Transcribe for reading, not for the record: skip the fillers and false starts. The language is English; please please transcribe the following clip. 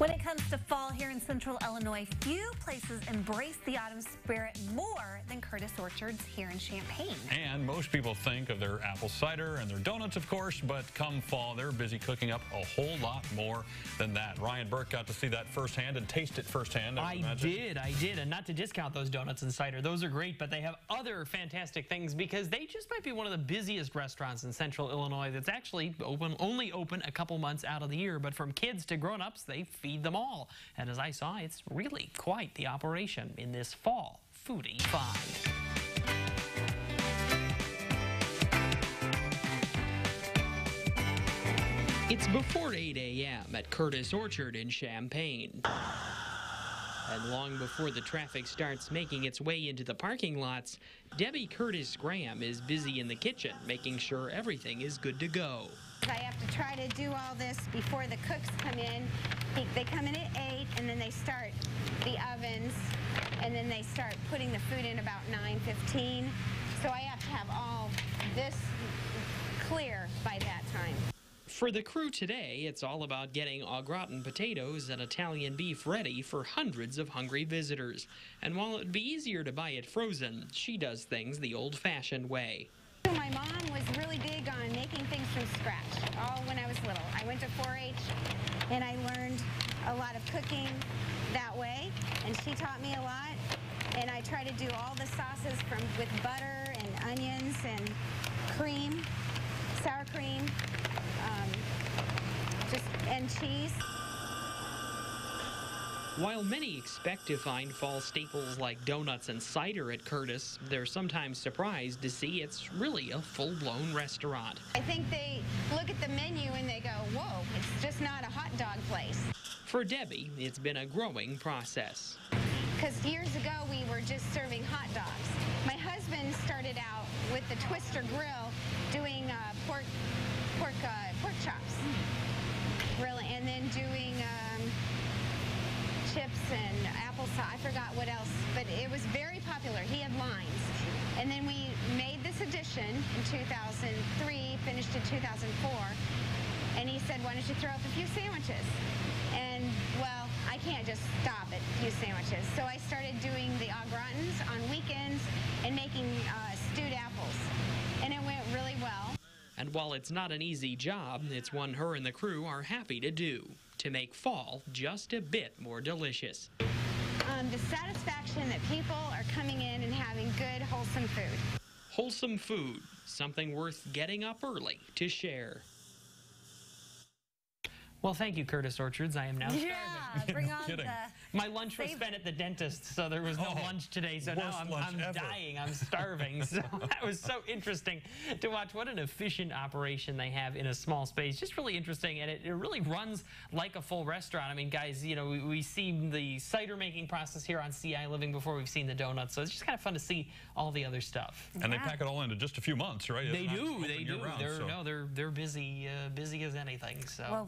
When it comes to fall here in central Illinois, few places embrace the autumn spirit more than Curtis Orchards here in Champaign. And most people think of their apple cider and their donuts, of course, but come fall, they're busy cooking up a whole lot more than that. Ryan Burke got to see that firsthand and taste it firsthand. I did. And not to discount those donuts and cider. Those are great, but they have other fantastic things because they just might be one of the busiest restaurants in central Illinois that's actually only open a couple months out of the year. But from kids to grown-ups, they feed them all. And as I saw, it's really quite the operation in this fall foodie find. It's before 8 a.m. at Curtis Orchard in Champaign. And long before the traffic starts making its way into the parking lots, Debbie Curtis Graham is busy in the kitchen, making sure everything is good to go. I have to try to do all this before the cooks come in. They come in at 8, and then they start the ovens, and then they start putting the food in about 9:15. So I have to have all this clear by that time. For the crew today, it's all about getting au gratin potatoes and Italian beef ready for hundreds of hungry visitors. And while it'd be easier to buy it frozen, she does things the old-fashioned way. My mom was really big on making things from scratch, all when I was little. I went to 4-H, and I learned a lot of cooking that way, and she taught me a lot. And I try to do all the sauces with butter and onions and cream, sour cream, and cheese. While many expect to find fall staples like donuts and cider at Curtis, they're sometimes surprised to see it's really a full-blown restaurant. I think they look at the menu and they go, whoa, it's just not a hot dog place. For Debbie, it's been a growing process. Because years ago, we were just serving hot dogs. My husband started out with the Twister Grill doing pork chops, and then doing chips and applesauce. I forgot what else, but it was very popular. He had lines. And then we made this addition in 2003, finished in 2004, and he said, why don't you throw up a few sandwiches? And, well, I can't just stop at a few sandwiches. So I started doing the au gratins on weekends and making stewed apples. And it went really well. And while it's not an easy job, it's one her and the crew are happy to do, to make fall just a bit more delicious. The satisfaction that people are coming in and having good, wholesome food. Wholesome food, something worth getting up early to share. Well, thank you, Curtis Orchards. I am now starving. Yeah, bring on the... My lunch was spent at the dentist, so there was no lunch today. So now I'm dying. I'm starving. So that was so interesting to watch. What an efficient operation they have in a small space. Just really interesting, and it really runs like a full restaurant. I mean, guys, you know, we see the cider making process here on CI Living before we've seen the donuts. So it's just kind of fun to see all the other stuff. And they pack it all into just a few months, right? They do. They're They're busy as anything. So. Well,